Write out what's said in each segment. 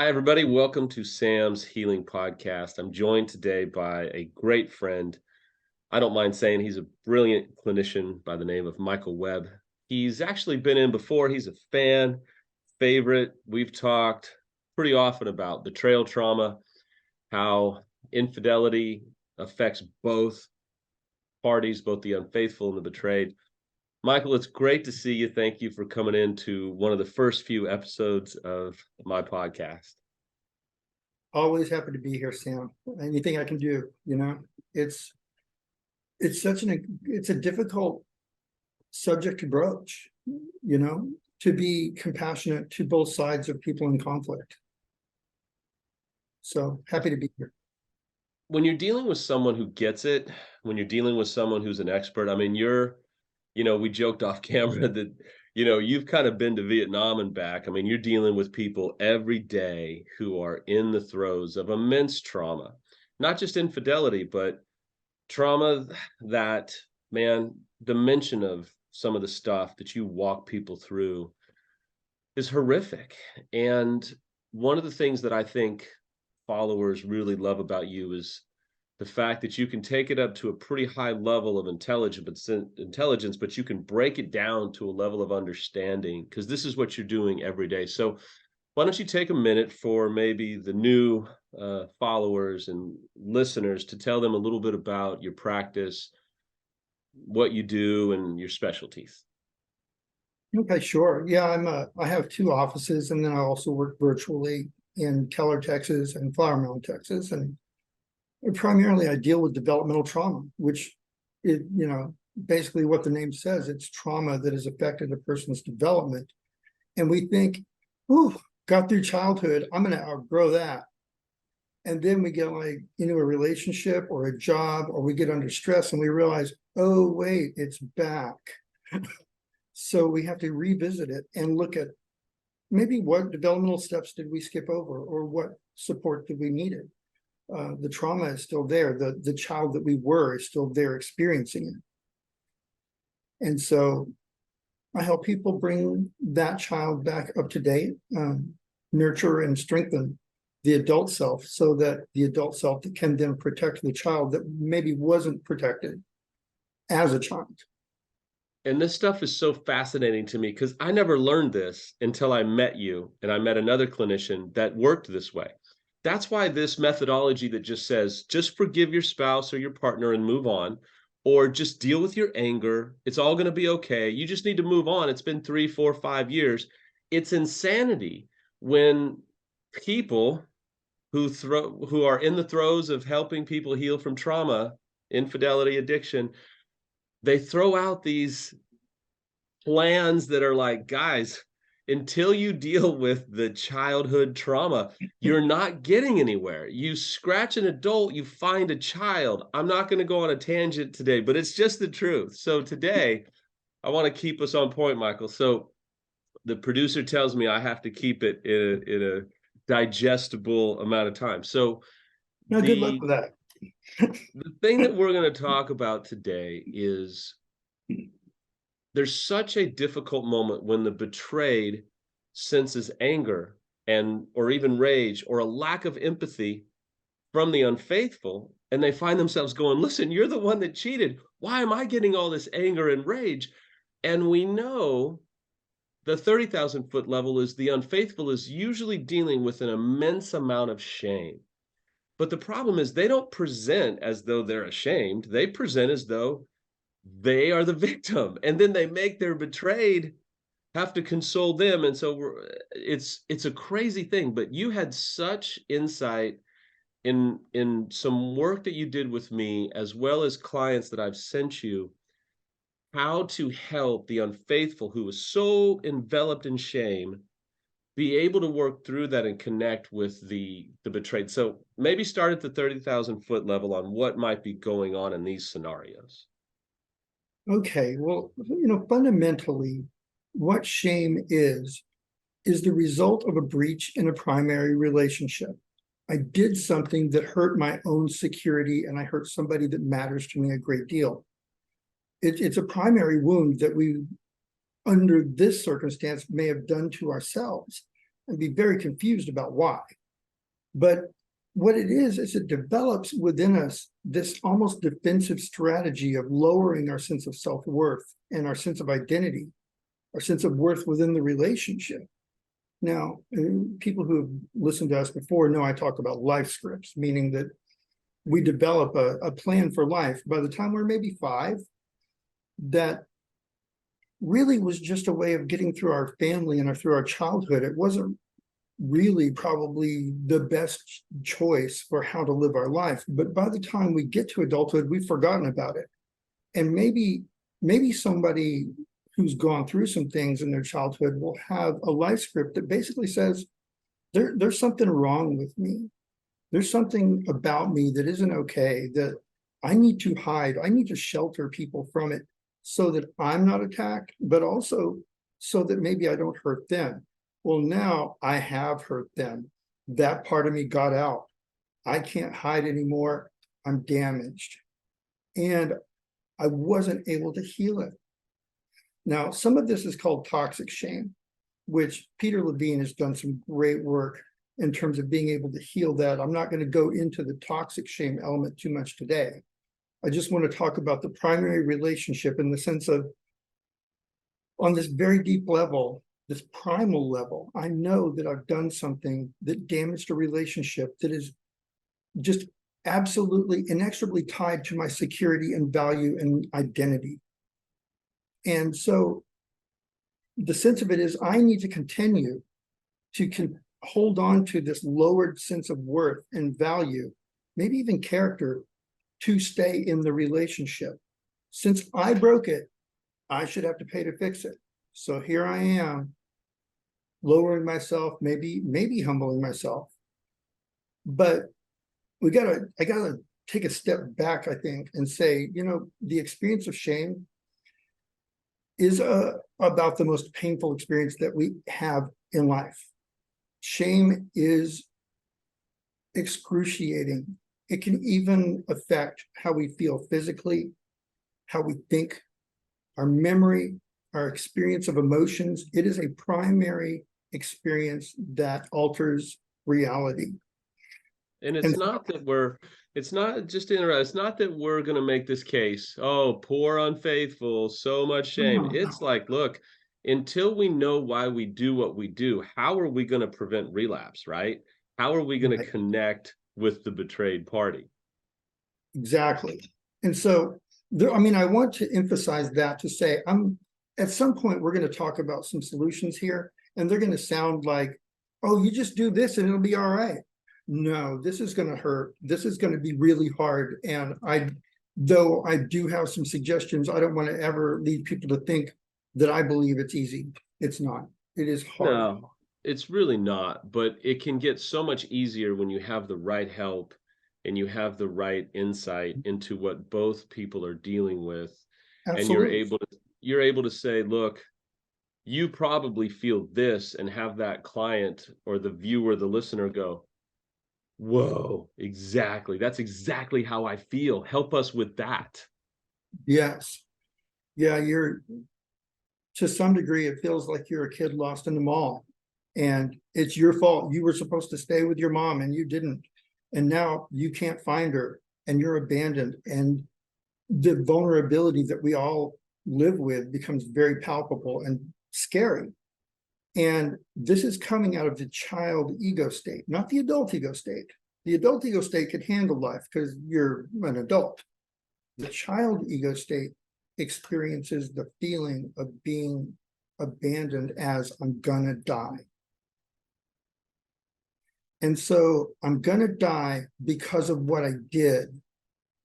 Hi, everybody. Welcome to Sam's Healing Podcast. I'm joined today by a great friend. I don't mind saying he's a brilliant clinician by the name of Michael Webb. He's actually been in before. He's a favorite. We've talked pretty often about betrayal trauma, how infidelity affects both parties, both the unfaithful and the betrayed. Michael, it's great to see you. Thank you for coming into one of the first few episodes of my podcast. Always happy to be here, Sam. Anything I can do, it's it's a difficult subject to broach, to be compassionate to both sides of people in conflict. So happy to be here. When you're dealing with someone who gets it, when you're dealing with someone who's an expert, I mean, we joked off camera that, you've kind of been to Vietnam and back. I mean, you're dealing with people every day who are in the throes of immense trauma, not just infidelity, but trauma that, man, dimension of some of the stuff that you walk people through is horrific. And one of the things that I think followers really love about you is the fact that you can take it up to a pretty high level of intelligence, but you can break it down to a level of understanding, because this is what you're doing every day. So why don't you take a minute for maybe the new followers and listeners to tell them a little bit about your practice, what you do, and your specialties. Okay, sure. Yeah, I have two offices, and then I also work virtually in Keller, Texas, and Flower Mound, Texas, and primarily I deal with developmental trauma, which is, basically what the name says. It's trauma that has affected a person's development. And we think, oh, got through childhood, I'm going to outgrow that. And then we get into a relationship or a job, or we get under stress and we realize, oh, wait, it's back. So we have to revisit it and look at maybe what developmental steps did we skip over, or what support did we need it. The trauma is still there. The child that we were is still there experiencing it. And so I help people bring that child back up to date, nurture and strengthen the adult self, so that the adult self can then protect the child that maybe wasn't protected as a child. And this stuff is so fascinating to me because I never learned this until I met you, and I met another clinician that worked this way. That's why this methodology that just says, just forgive your spouse or your partner and move on, or just deal with your anger. It's all going to be okay. You just need to move on. It's been 3, 4, 5 years. It's insanity when people who are in the throes of helping people heal from trauma, infidelity, addiction, they throw out these plans that are like, guys, until you deal with the childhood trauma, you're not getting anywhere. You scratch an adult, you find a child. I'm not going to go on a tangent today, but it's just the truth. So today, I want to keep us on point, Michael. So the producer tells me I have to keep it in a digestible amount of time. So Good luck with that. The thing that we're going to talk about today is there's such a difficult moment when the betrayed senses anger or even rage or a lack of empathy from the unfaithful, and they find themselves going, listen, you're the one that cheated. Why am I getting all this anger and rage? And we know the 30,000 foot level is the unfaithful is usually dealing with an immense amount of shame. But the problem is they don't present as though they're ashamed. They present as though they are the victim, and then they make their betrayed have to console them. And so it's a crazy thing. But you had such insight in some work that you did with me, as well as clients that I've sent you, how to help the unfaithful who is so enveloped in shame be able to work through that and connect with the betrayed. So maybe start at the 30,000 foot level on what might be going on in these scenarios. Okay, well, fundamentally, what shame is the result of a breach in a primary relationship. I did something that hurt my own security, and I hurt somebody that matters to me a great deal. It's a primary wound that we, under this circumstance, may have done to ourselves. and be very confused about why. But what it is it develops within us this almost defensive strategy of lowering our sense of self-worth and our sense of identity, our sense of worth within the relationship. Now, people who have listened to us before know I talk about life scripts, meaning that we develop a plan for life by the time we're maybe 5, that really was just a way of getting through our family and through our childhood. It wasn't really probably the best choice for how to live our life. But by the time we get to adulthood, we've forgotten about it. And maybe somebody who's gone through some things in their childhood will have a life script that basically says, there's something wrong with me. There's something about me that isn't okay, that I need to hide. I need to shelter people from it so that I'm not attacked, but also so that maybe I don't hurt them. Well, now I have hurt them. That part of me got out. I can't hide anymore. I'm damaged. And I wasn't able to heal it. Now, some of this is called toxic shame, which Peter Levine has done some great work in terms of being able to heal that. I'm not going to go into the toxic shame element too much today. I just want to talk about the primary relationship in the sense of, on this very deep level, this primal level, I know that I've done something that damaged a relationship that is just absolutely inexorably tied to my security and value and identity. And so the sense of it is I need to continue to hold on to this lowered sense of worth and value, maybe even character, to stay in the relationship. Since I broke it, I should have to pay to fix it. So here I am, lowering myself, maybe humbling myself. But I gotta take a step back, I think, and say, the experience of shame is about the most painful experience that we have in life. Shame is excruciating. It can even affect how we feel physically, how we think, our memory, our experience of emotions. It is a primary experience that alters reality. And it's not that we're, it's not just interesting. It's not that we're going to make this case, oh, poor unfaithful, so much shame. It's like, look, until we know why we do what we do, how are we going to prevent relapse, right? How are we going to connect with the betrayed party? Exactly. And so, I want to emphasize that to say, at some point, we're going to talk about some solutions here, and they're going to sound like, oh, you just do this and it'll be all right. No, this is going to hurt. This is going to be really hard. And though I do have some suggestions, I don't want to ever lead people to think that I believe it's easy. It's not. It is hard. No, it's really not, but it can get so much easier when you have the right help and you have the right insight into what both people are dealing with. Absolutely. And you're able to say, look, you probably feel this, and have that client or the viewer, the listener go, whoa, exactly. That's exactly how I feel. Help us with that. Yes. Yeah, to some degree, it feels like you're a kid lost in the mall and it's your fault. You were supposed to stay with your mom and you didn't. And now you can't find her and you're abandoned. And the vulnerability that we all live with becomes very palpable and scary. And this is coming out of the child ego state, not the adult ego state. The adult ego state could handle life because you're an adult. The child ego state experiences the feeling of being abandoned as I'm gonna die. And so I'm gonna die because of what I did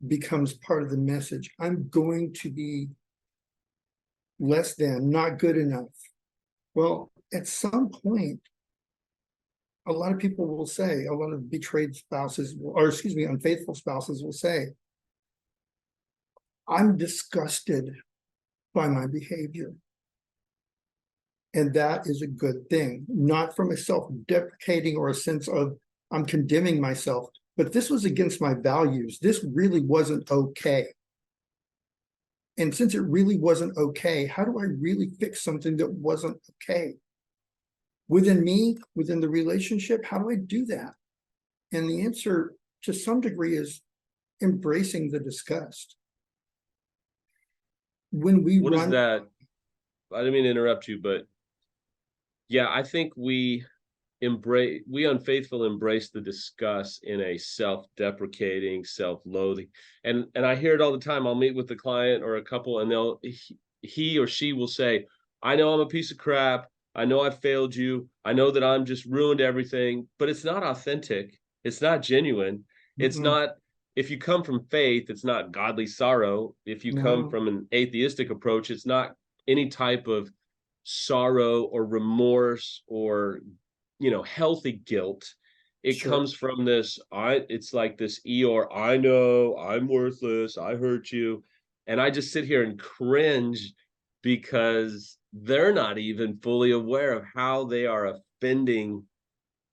becomes part of the message. I'm going to be less than, not good enough. Well, at some point, a lot of people will say, a lot of betrayed spouses, or excuse me, unfaithful spouses will say, I'm disgusted by my behavior. And that is a good thing, not from a self-deprecating or a sense of I'm condemning myself, but this was against my values. This really wasn't okay. And since it really wasn't okay, how do I really fix something that wasn't okay? within me, within the relationship, how do I do that? And the answer to some degree is embracing the disgust. When we What is run, that? I didn't mean to interrupt you, but yeah, I think we unfaithful embrace the disgust in a self-deprecating, self-loathing. And I hear it all the time. I'll meet with the client or a couple, and he or she will say, I know I'm a piece of crap. I know I failed you. I know that I'm just ruined everything, but it's not authentic. It's not genuine. It's mm-mm, not, if you come from faith, it's not godly sorrow. If you come no, from an atheistic approach, it's not any type of sorrow or remorse or healthy guilt. It sure. comes from this, it's like this Eeyore, I know I'm worthless, I hurt you. And I just sit here and cringe because they're not even fully aware of how they are offending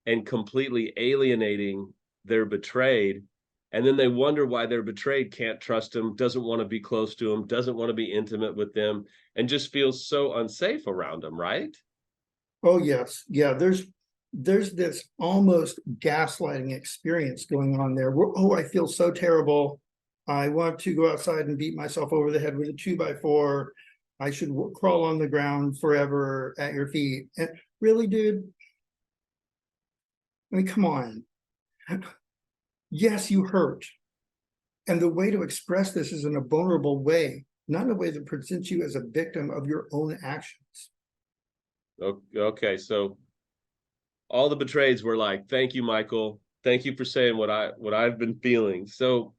and completely alienating their betrayed. And then they wonder why their betrayed can't trust them, doesn't want to be close to them, doesn't want to be intimate with them, and just feels so unsafe around them, right? Oh, yes. Yeah, there's this almost gaslighting experience going on there. Oh, I feel so terrible. I want to go outside and beat myself over the head with a 2x4. I should crawl on the ground forever at your feet. And really, dude? I mean, come on. Yes, you hurt. And the way to express this is in a vulnerable way, not in a way that presents you as a victim of your own actions. Okay, so all the betrayeds were like, thank you, Michael, thank you for saying what I've been feeling. So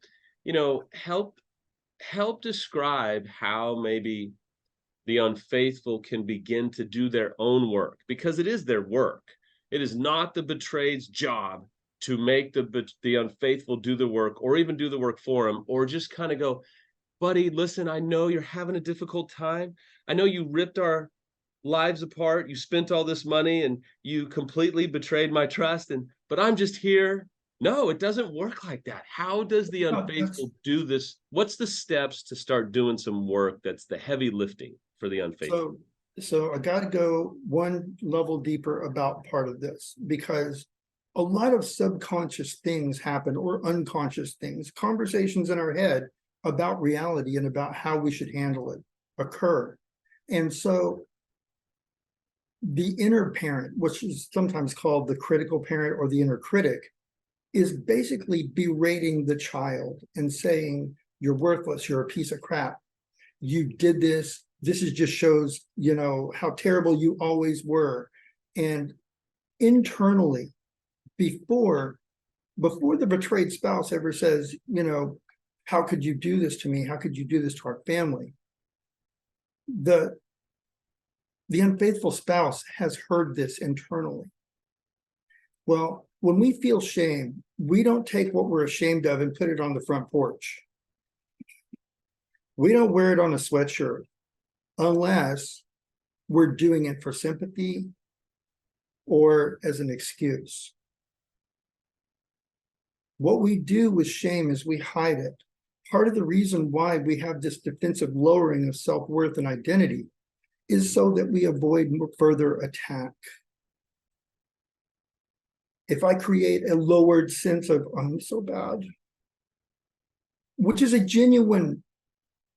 help describe how maybe the unfaithful can begin to do their own work, because it is their work. It is not the betrayed's job to make the unfaithful do the work, or even do the work for them, or just kind of go, buddy, listen, I know you're having a difficult time. I know you ripped our lives apart. You spent all this money and you completely betrayed my trust. But I'm just here. No, it doesn't work like that. How does the No, that's unfaithful do this? What's the steps to start doing some work that's the heavy lifting for the unfaithful? so so I got to go one level deeper about part of this, because a lot of subconscious things happen, or unconscious things, conversations in our head about reality and about how we should handle it, occur. And so the inner parent, which is sometimes called the critical parent or the inner critic, is basically berating the child and saying, you're worthless, you're a piece of crap, you did this, this is just shows, how terrible you always were. And internally, before the betrayed spouse ever says, how could you do this to me, how could you do this to our family, the unfaithful spouse has heard this internally. Well, when we feel shame, we don't take what we're ashamed of and put it on the front porch. We don't wear it on a sweatshirt unless we're doing it for sympathy or as an excuse. What we do with shame is we hide it. Part of the reason why we have this defensive lowering of self-worth and identity is so that we avoid further attack. If I create a lowered sense of, I'm so bad, which is a genuine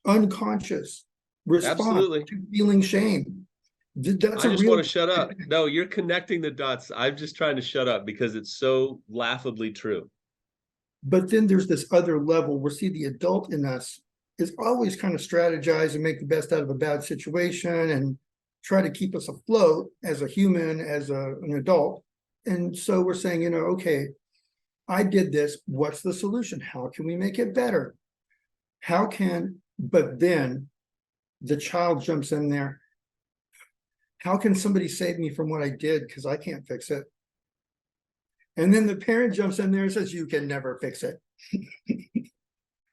unconscious response Absolutely. to feeling shame, that's I a just want real. to shut up. No, you're connecting the dots. I'm just trying to shut up because it's so laughably true. But then there's this other level where, see, the adult in us is always kind of strategize and make the best out of a bad situation and try to keep us afloat as a human, as an adult. And so we're saying, okay, I did this. What's the solution? How can we make it better? But then the child jumps in there. How can somebody save me from what I did? Because I can't fix it. And then the parent jumps in there and says, you can never fix it.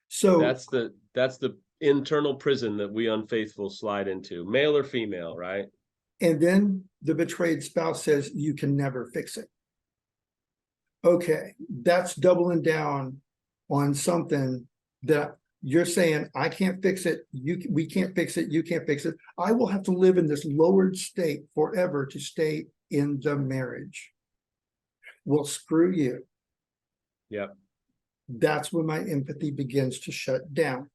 So That's the internal prison that we unfaithful slide into, male or female, right? and then the betrayed spouse says, you can never fix it. Okay, that's doubling down on something that you're saying, I can't fix it, we can't fix it, you can't fix it. I will have to live in this lowered state forever to stay in the marriage. Well, screw you. Yep. That's when my empathy begins to shut down.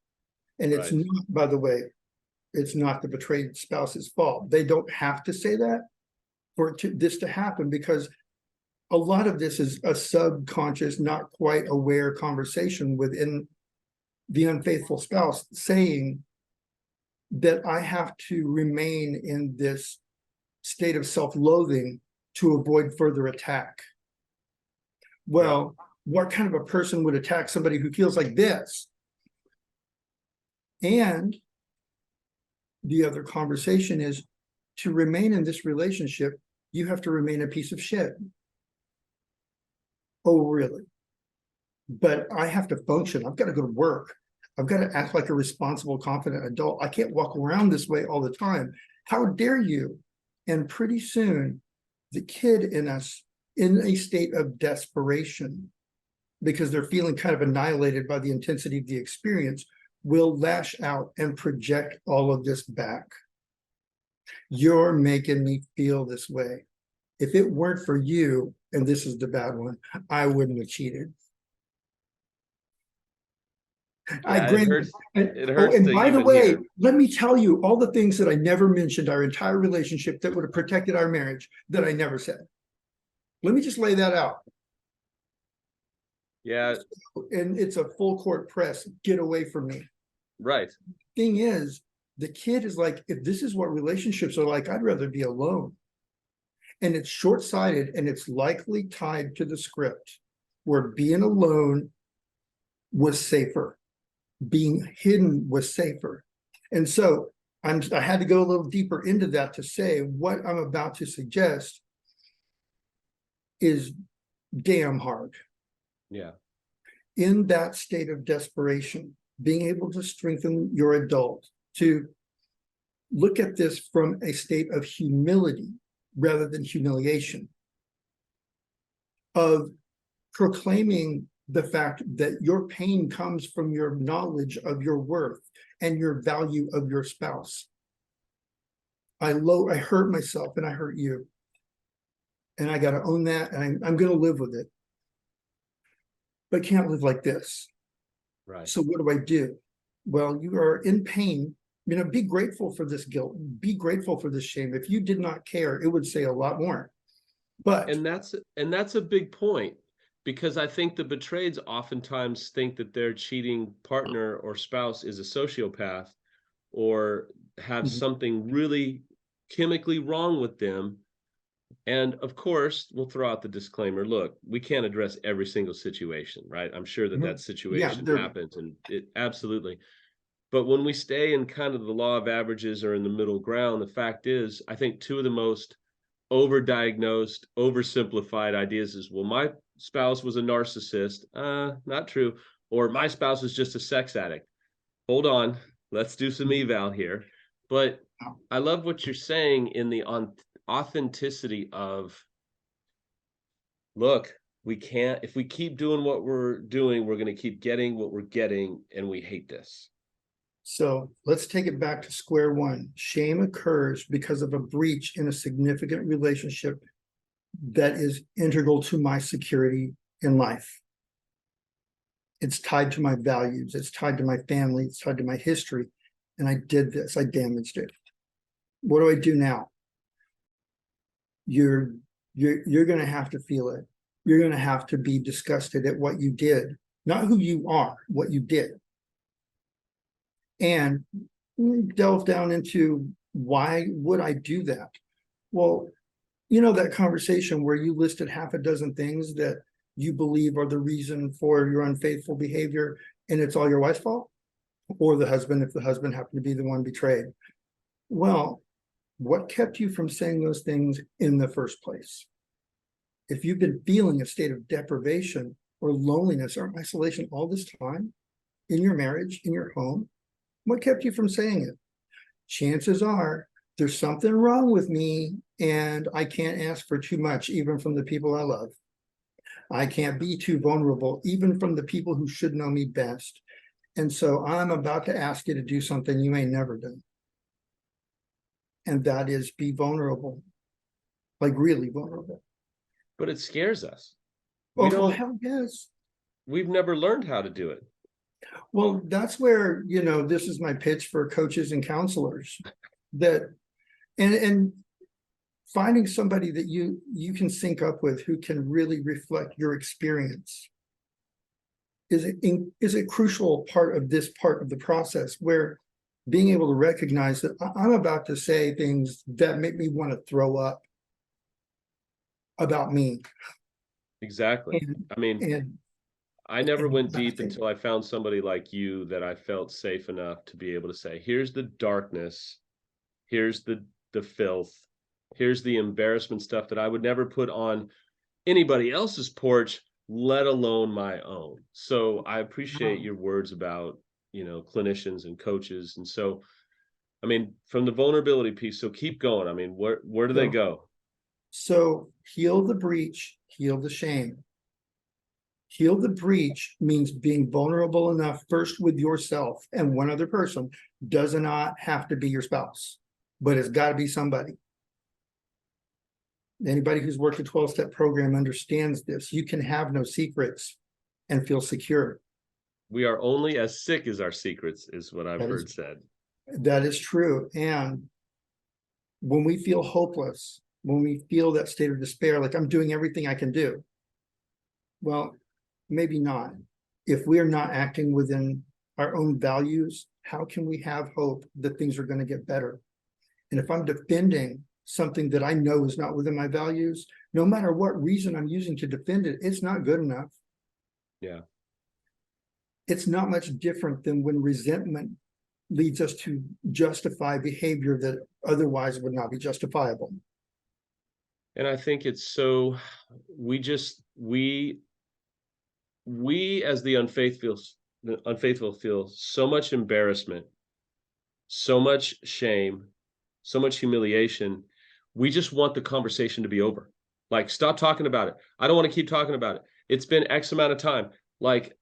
And it's Right. not, by the way, it's not the betrayed spouse's fault. They don't have to say that for this to happen, because a lot of this is a subconscious, not quite aware conversation within the unfaithful spouse saying that I have to remain in this state of self-loathing to avoid further attack. Well, what kind of a person would attack somebody who feels like this? And the other conversation is, to remain in this relationship, you have to remain a piece of shit. Oh, really? But I have to function. I've got to go to work. I've got to act like a responsible, confident adult. I can't walk around this way all the time. How dare you? And pretty soon, the kid in us, in a state of desperation, because they're feeling kind of annihilated by the intensity of the experience, will lash out and project all of this back. You're making me feel this way. If it weren't for you, and this is the bad one, I wouldn't have cheated. I Yeah, agree. it Oh, hurts and to by the even way, hear. let me tell you all the things that I never mentioned, our entire relationship, that would have protected our marriage, that I never said. Let me just lay that out. Yeah, And it's a full court press. Get away from me. right. Thing is, the kid is like, if this is what relationships are like, I'd rather be alone. And it's short-sighted, and it's likely tied to the script, where being alone was safer. Being hidden was safer. And so I had to go a little deeper into that to say what I'm about to suggest is damn hard. Yeah. In that state of desperation, being able to strengthen your adult, to look at this from a state of humility rather than humiliation, of proclaiming the fact that your pain comes from your knowledge of your worth and your value of your spouse. I hurt myself and I hurt you. And I got to own that, and I'm going to live with it. But can't live like this. Right. So what do I do? Well, you are in pain. Be grateful for this guilt. Be grateful for this shame. If you did not care, it would say a lot more. But And that's a big point, because I think the betrayeds oftentimes think that their cheating partner or spouse is a sociopath, or have something really chemically wrong with them. And of course, we'll throw out the disclaimer, look, we can't address every single situation, right? I'm sure that yeah, situation happens, and it absolutely. But when we stay in kind of the law of averages or in the middle ground, the fact is, I think two of the most overdiagnosed, oversimplified ideas is, well, my spouse was a narcissist. Not true. Or my spouse was just a sex addict. Hold on, let's do some eval here. But I love what you're saying in the authenticity of, look, we can't, if we keep doing what we're doing, we're going to keep getting what we're getting, and we hate this. So let's take it back to square one. Shame occurs because of a breach in a significant relationship that is integral to my security in life. It's tied to my values. It's tied to my family. It's tied to my history. And I did this. I damaged it. What do I do now? You're going to have to feel it. You're going to have to be disgusted at what you did, not who you are, what you did. And delve down into, why would I do that? Well, that conversation where you listed half a dozen things that you believe are the reason for your unfaithful behavior, and it's all your wife's fault, or the husband, if the husband happened to be the one betrayed. Well, what kept you from saying those things in the first place? If you've been feeling a state of deprivation or loneliness or isolation all this time in your marriage, in your home, what kept you from saying it? Chances are there's something wrong with me, and I can't ask for too much, even from the people I love. I can't be too vulnerable, even from the people who should know me best. And so I'm about to ask you to do something you ain't never done. And that is be vulnerable. like really vulnerable. But it scares us. Oh, well, hell yes. We've never learned how to do it. Well, that's where, this is my pitch for coaches and counselors, that, and finding somebody that you can sync up with, who can really reflect your experience, is a crucial part of the process, where being able to recognize that I'm about to say things that make me want to throw up about me. Exactly. And I never went deep laughing. until I found somebody like you that I felt safe enough to be able to say, here's the darkness, here's the filth, here's the embarrassment stuff that I would never put on anybody else's porch, let alone my own. So I appreciate your words about, clinicians and coaches. And so, from the vulnerability piece, so keep going. Where do they go? So heal the breach, heal the shame. Heal the breach means being vulnerable enough first with yourself and one other person. Does not have to be your spouse, but it's got to be somebody. Anybody who's worked a 12-step program understands this. You can have no secrets and feel secure. We are only as sick as our secrets, is what I've heard said. That is true. And when we feel hopeless, when we feel that state of despair, like I'm doing everything I can do, well, maybe not. If we are not acting within our own values, how can we have hope that things are going to get better? And if I'm defending something that I know is not within my values, no matter what reason I'm using to defend it, it's not good enough. Yeah. It's not much different than when resentment leads us to justify behavior that otherwise would not be justifiable. And I think it's so, we as the unfaithful feel so much embarrassment, so much shame, so much humiliation. We just want the conversation to be over. Like, stop talking about it. I don't want to keep talking about it. It's been X amount of time. Like,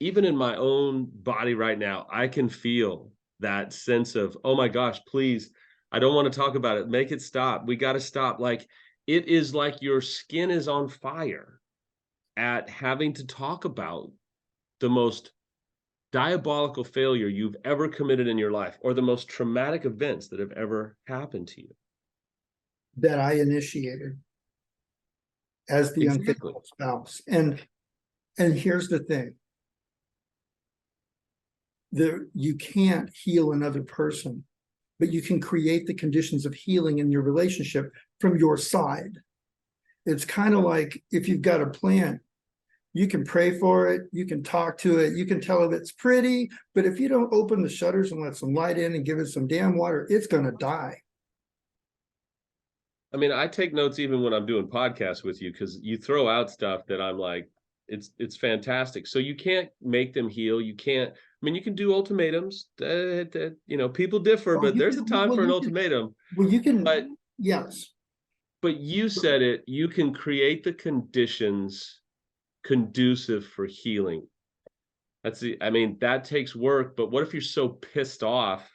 even in my own body right now, I can feel that sense of, oh my gosh, please, I don't want to talk about it. Make it stop. We got to stop. Like, it is like your skin is on fire at having to talk about the most diabolical failure you've ever committed in your life, or the most traumatic events that have ever happened to you. That I initiated as the unfaithful spouse. And here's the thing. You can't heal another person, but you can create the conditions of healing in your relationship from your side. It's kind of like if you've got a plant, you can pray for it, you can talk to it, you can tell it it's pretty, but if you don't open the shutters and let some light in and give it some damn water, it's going to die. I take notes even when I'm doing podcasts with you, because you throw out stuff that I'm like, it's fantastic. So you can't make them heal. You can't, you can do ultimatums. People differ, but there's a time for an ultimatum. Well, you can, yes. But you said it, you can create the conditions conducive for healing. That takes work, but what if you're so pissed off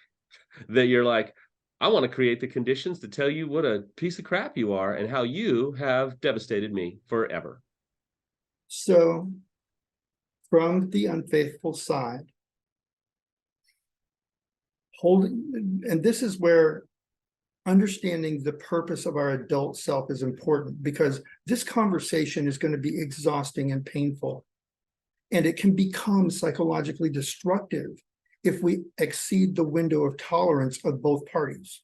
that you're like, I want to create the conditions to tell you what a piece of crap you are and how you have devastated me forever. So from the unfaithful side, and this is where understanding the purpose of our adult self is important, because this conversation is going to be exhausting and painful, and it can become psychologically destructive if we exceed the window of tolerance of both parties.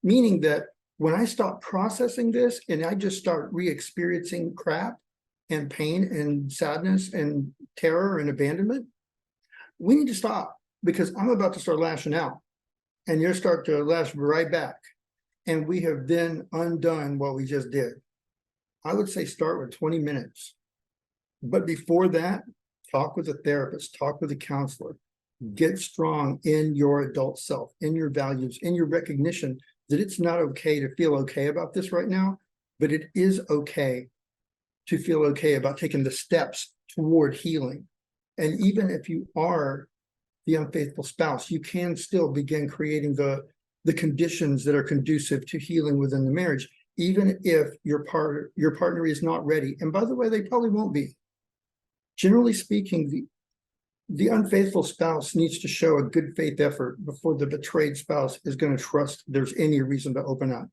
Meaning that when I stop processing this and I just start re-experiencing crap and pain and sadness and terror and abandonment, we need to stop, because I'm about to start lashing out and you'll start to lash right back. And we have then undone what we just did. I would say start with 20 minutes. But before that, talk with a therapist, talk with a counselor, get strong in your adult self, in your values, in your recognition that it's not okay to feel okay about this right now, but it is okay to feel okay about taking the steps toward healing. And even if you are the unfaithful spouse, you can still begin creating the conditions that are conducive to healing within the marriage. even if your partner is not ready. And by the way, they probably won't be. Generally speaking, the unfaithful spouse needs to show a good faith effort before the betrayed spouse is going to trust there's any reason to open up.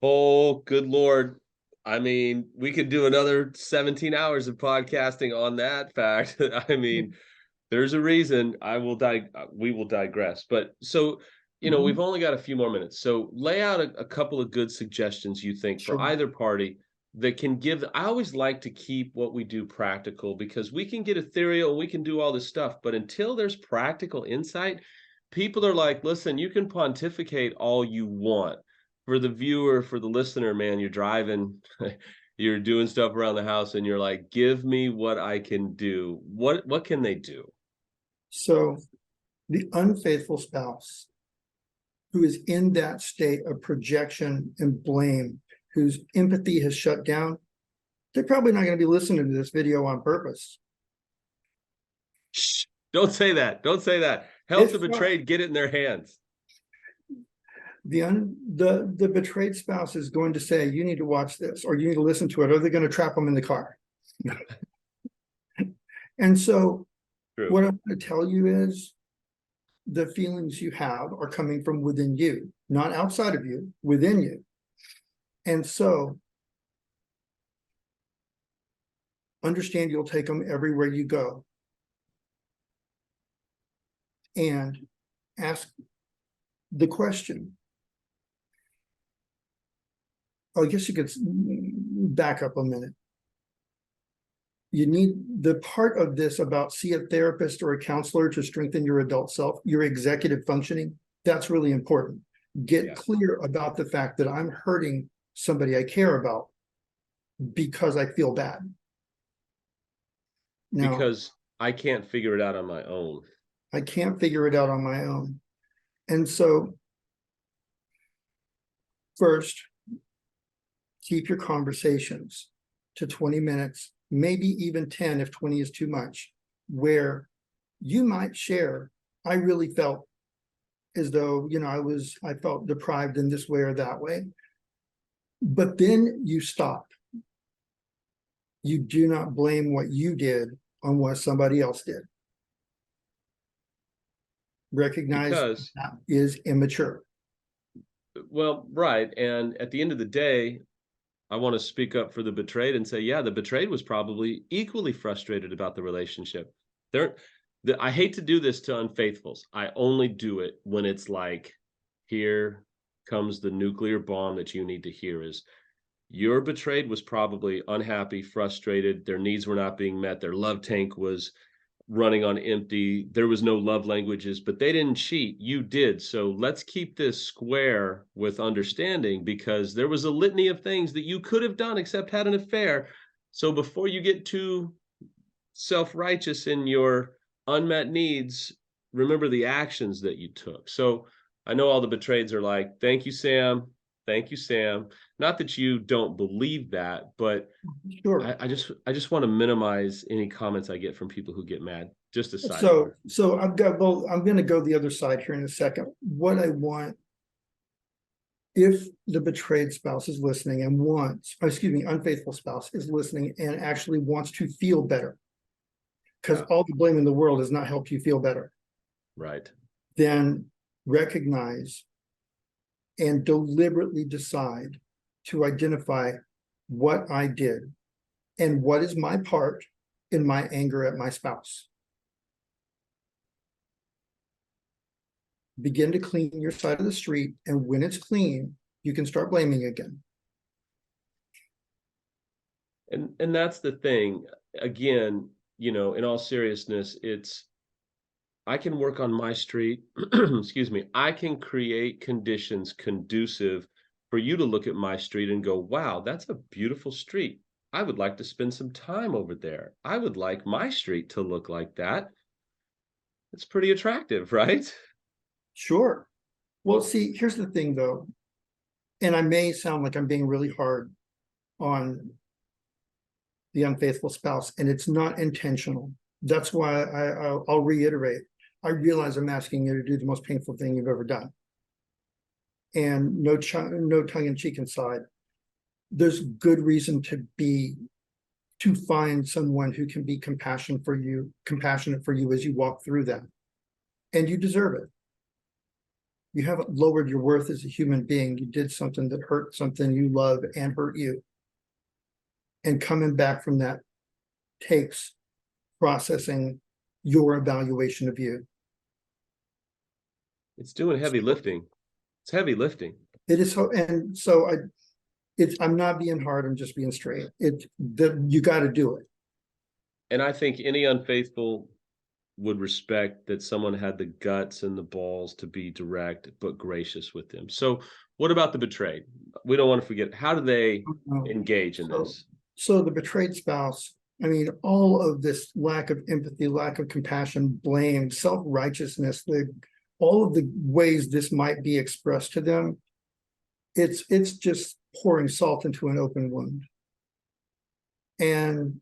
Oh, good Lord. I mean, we could do another 17 hours of podcasting on that fact. I mean, there's a reason we will digress. But so, we've only got a few more minutes. So lay out a couple of good suggestions you think for Sure. either party that can give. I always like to keep what we do practical, because we can get ethereal and we can do all this stuff, but until there's practical insight, people are like, listen, you can pontificate all you want. For the viewer, for the listener, man, you're driving, you're doing stuff around the house, and you're like, give me what I can do. What can they do? So the unfaithful spouse who is in that state of projection and blame, whose empathy has shut down, they're probably not going to be listening to this video on purpose. Shh, don't say that. Don't say that. Help It's the fine. betrayed get it in their hands. The betrayed spouse is going to say, you need to watch this, or you need to listen to it, or they're going to trap them in the car. And so True. what I'm going to tell you is the feelings you have are coming from within you, not outside of you, within you. And so understand you'll take them everywhere you go. And ask the question. I guess you could back up a minute. You need the part of this about see a therapist or a counselor to strengthen your adult self, your executive functioning. That's really important. Get clear about the fact that I'm hurting somebody I care about because I feel bad. Now, because I can't figure it out on my own. I can't figure it out on my own. And so first, keep your conversations to 20 minutes, maybe even 10 if 20 is too much, where you might share, I really felt as though, I felt deprived in this way or that way. But then you stop. You do not blame what you did on what somebody else did. Recognize that is immature. Well, right. And at the end of the day, I want to speak up for the betrayed and say, yeah, the betrayed was probably equally frustrated about the relationship. I hate to do this to unfaithfuls. I only do it when it's like, here comes the nuclear bomb that you need to hear is your betrayed was probably unhappy, frustrated. Their needs were not being met. Their love tank was running on empty. There was no love languages, but they didn't cheat. You did. So let's keep this square with understanding, because there was a litany of things that you could have done except had an affair. So before you get too self-righteous in your unmet needs, remember the actions that you took. So I know all the betrayeds are like, thank you, Sam. Thank you, Sam. Not that you don't believe that, but sure. I just want to minimize any comments I get from people who get mad. Just a side. So I'm going to go the other side here in a second. What I want, if the betrayed spouse is listening and unfaithful spouse is listening and actually wants to feel better, because all the blame in the world has not helped you feel better. Right. Then recognize and deliberately decide to identify what I did and what is my part in my anger at my spouse. Begin to clean your side of the street, and when it's clean, you can start blaming again. And that's the thing. Again, in all seriousness, I can work on my street. Excuse me. I can create conditions conducive for you to look at my street and go, wow, that's a beautiful street. I would like to spend some time over there. I would like my street to look like that. It's pretty attractive, right? Sure. Well, see, here's the thing, though, and I may sound like I'm being really hard on the unfaithful spouse, and it's not intentional. That's why I'll reiterate. I realize I'm asking you to do the most painful thing you've ever done. And no tongue in cheek inside. there's good reason to find someone who can be compassionate for you as you walk through that. And you deserve it. You haven't lowered your worth as a human being. You did something that hurt something you love and hurt you. And coming back from that takes processing your evaluation of you. It's doing heavy lifting. It's heavy lifting. It is so, and so I'm not being hard, I'm just being straight. You got to do it. And I think any unfaithful would respect that someone had the guts and the balls to be direct but gracious with them. So what about the betrayed? We don't want to forget, how do they engage in this? So the betrayed spouse, I mean, all of this lack of empathy, lack of compassion, blame, self-righteousness, all of the ways this might be expressed to them, it's just pouring salt into an open wound. And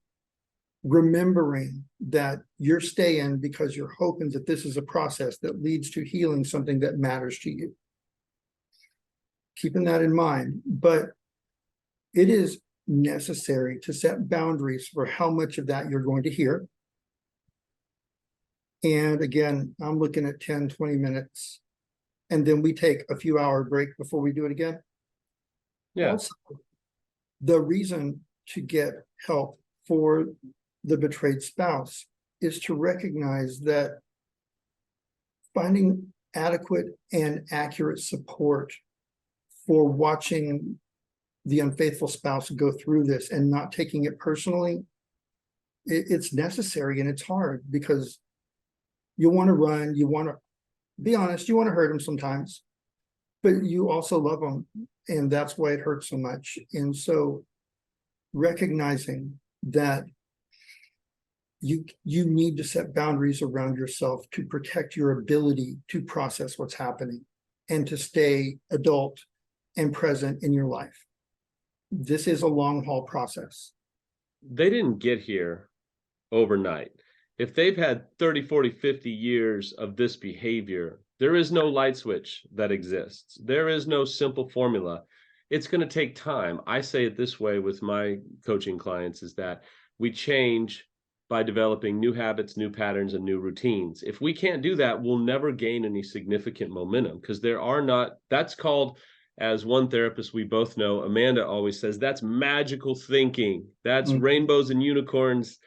remembering that you're staying because you're hoping that this is a process that leads to healing something that matters to you. Keeping that in mind, but it is necessary to set boundaries for how much of that you're going to hear. And again, I'm looking at 10, 20 minutes, and then we take a few hour break before we do it again. Yeah. Also, the reason to get help for the betrayed spouse is to recognize that finding adequate and accurate support for watching the unfaithful spouse go through this and not taking it personally, it's necessary, and it's hard because you want to run, you want to be honest, you want to hurt them sometimes, but you also love them, and that's why it hurts so much. And so recognizing that you need to set boundaries around yourself to protect your ability to process what's happening and to stay adult and present in your life. This is a long haul process. They didn't get here overnight. If they've had 30, 40, 50 years of this behavior, there is no light switch that exists. There is no simple formula. It's going to take time. I say it this way with my coaching clients, is that we change by developing new habits, new patterns, and new routines. If we can't do that, we'll never gain any significant momentum, because that's called, as one therapist we both know, Amanda always says, that's magical thinking. That's rainbows and unicorns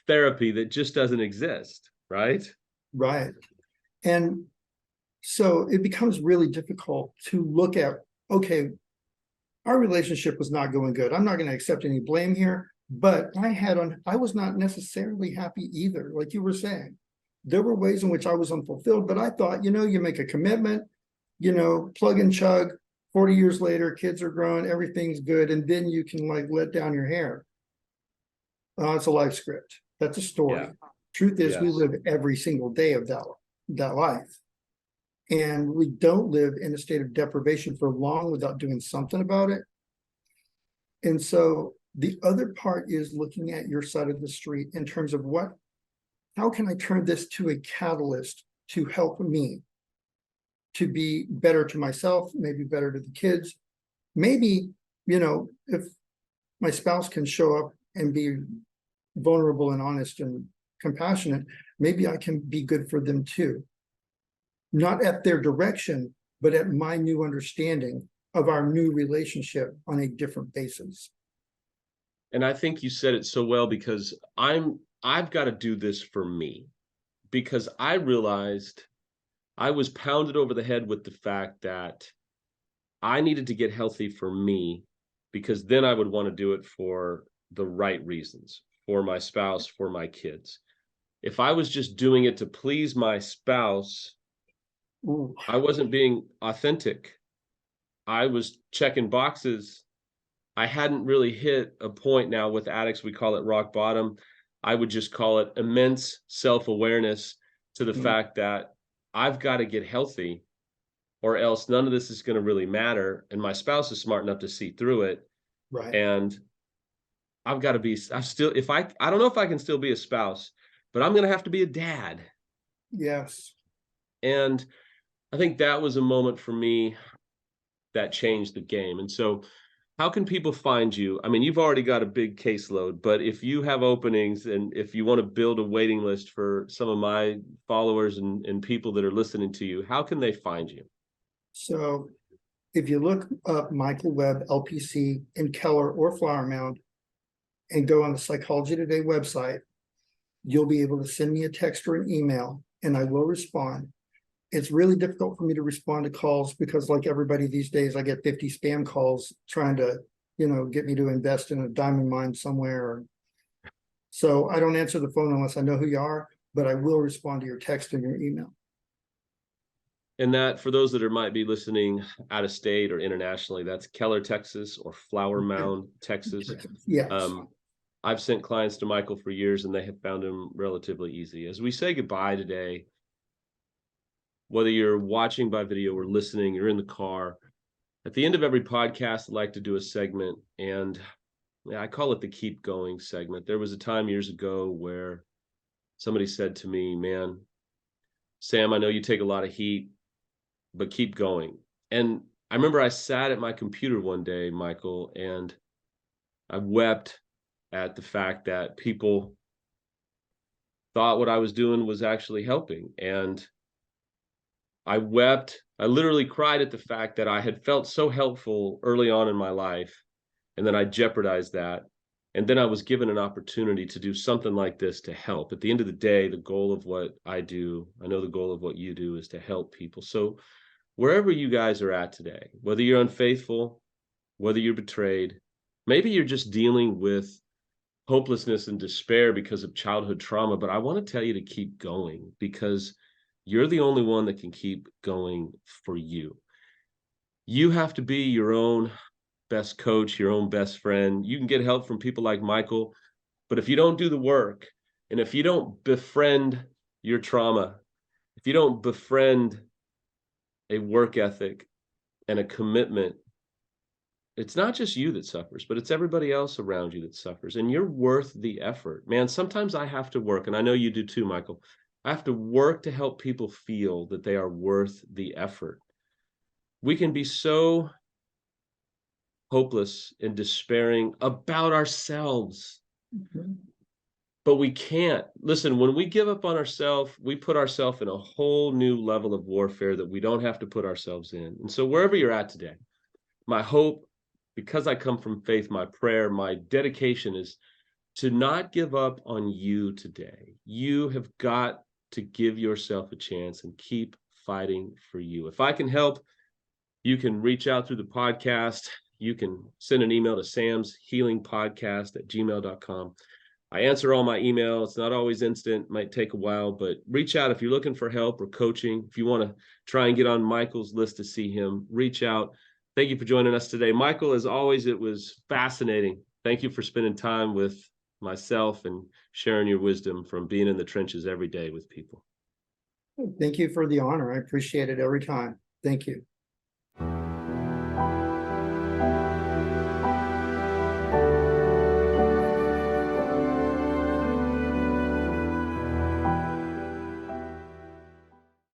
therapy that just doesn't exist, right? Right. And so it becomes really difficult to look at, okay, our relationship was not going good. I'm not going to accept any blame here, but I was not necessarily happy either. Like you were saying, there were ways in which I was unfulfilled, but I thought, you make a commitment, plug and chug, 40 years later, kids are growing, everything's good. And then you can let down your hair. It's a life script. That's a story. Yeah. Truth is, we live every single day of that life. And we don't live in a state of deprivation for long without doing something about it. And so the other part is looking at your side of the street in terms of how can I turn this to a catalyst to help me to be better to myself, maybe better to the kids. Maybe, if my spouse can show up and be vulnerable and honest and compassionate, maybe I can be good for them too. Not at their direction, but at my new understanding of our new relationship on a different basis. And I think you said it so well, because I've got to do this for me, because I realized I was pounded over the head with the fact that I needed to get healthy for me, because then I would want to do it for the right reasons, for my spouse, for my kids. If I was just doing it to please my spouse, Ooh. I wasn't being authentic. I was checking boxes. I hadn't really hit a point. Now with addicts, we call it rock bottom. I would just call it immense self-awareness to the fact that I've got to get healthy, or else none of this is going to really matter. And my spouse is smart enough to see through it. Right. And I don't know if I can still be a spouse, but I'm going to have to be a dad. Yes. And I think that was a moment for me that changed the game. And so how can people find you? I mean, you've already got a big caseload, but if you have openings and if you want to build a waiting list for some of my followers and people that are listening to you, how can they find you? So if you look up Michael Webb, LPC in Keller or Flower Mound and go on the Psychology Today website, you'll be able to send me a text or an email and I will respond. It's really difficult for me to respond to calls because, like everybody these days, I get 50 spam calls trying to, get me to invest in a diamond mine somewhere. So I don't answer the phone unless I know who you are, but I will respond to your text and your email. And that, for those that might be listening out of state or internationally, that's Keller, Texas, or Flower Mound, Texas. Yes. I've sent clients to Michael for years and they have found him relatively easy. As we say goodbye today, whether you're watching by video or listening, you're in the car, at the end of every podcast, I like to do a segment, and I call it the keep going segment. There was a time years ago where somebody said to me, man, Sam, I know you take a lot of heat, but keep going. And I remember I sat at my computer one day, Michael, and I wept at the fact that people thought what I was doing was actually helping. And I wept. I literally cried at the fact that I had felt so helpful early on in my life, and then I jeopardized that. And then I was given an opportunity to do something like this to help. At the end of the day, the goal of what I do, I know the goal of what you do, is to help people. So wherever you guys are at today, whether you're unfaithful, whether you're betrayed, maybe you're just dealing with hopelessness and despair because of childhood trauma, but I want to tell you to keep going, because you're the only one that can keep going for you. You have to be your own best coach, your own best friend. You can get help from people like Michael, but if you don't do the work, and if you don't befriend your trauma, if you don't befriend a work ethic and a commitment, it's not just you that suffers, but it's everybody else around you that suffers. And you're worth the effort. Man, sometimes I have to work, and I know you do too, Michael. I have to work to help people feel that they are worth the effort. We can be so hopeless and despairing about ourselves, but we can't. Listen, when we give up on ourselves, we put ourselves in a whole new level of warfare that we don't have to put ourselves in. And so wherever you're at today, my hope, because I come from faith, my prayer, my dedication is to not give up on you today. You have got to give yourself a chance and keep fighting for you. If I can help, you can reach out through the podcast. You can send an email to samshealingpodcast@gmail.com. I answer all my email. It's not always instant, might take a while, but reach out if you're looking for help or coaching. If you want to try and get on Michael's list to see him, reach out. Thank you for joining us today. Michael, as always, it was fascinating. Thank you for spending time with myself and sharing your wisdom from being in the trenches every day with people. Thank you for the honor. I appreciate it every time. Thank you.